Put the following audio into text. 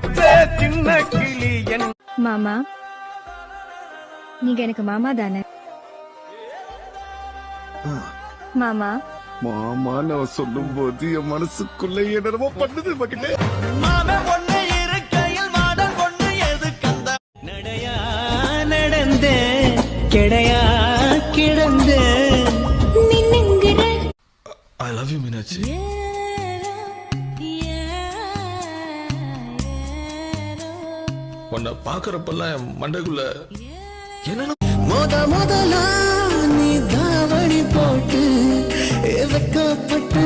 சின்ன கிளி என் மாமா, நீங்க எனக்கு மாமா தானே? மாமா, மாமா நான் சொல்லும் போது என் மனசுக்குள்ள என்னமோ பண்ணுது மகிட்டே. மாமன் ஒண்ணு இருக்கையில் மாடன் ஒண்ணு எதுக்கந்த நடையா நடந்தே கிடையா கிடந்தே I love you மீனாட்சி. உன்னை பாக்குறப்பெல்லாம் என் மண்டைக்குள்ள என்னன்னு முதலா நீ தாவணி போட்டு வெக்கப்பட்டு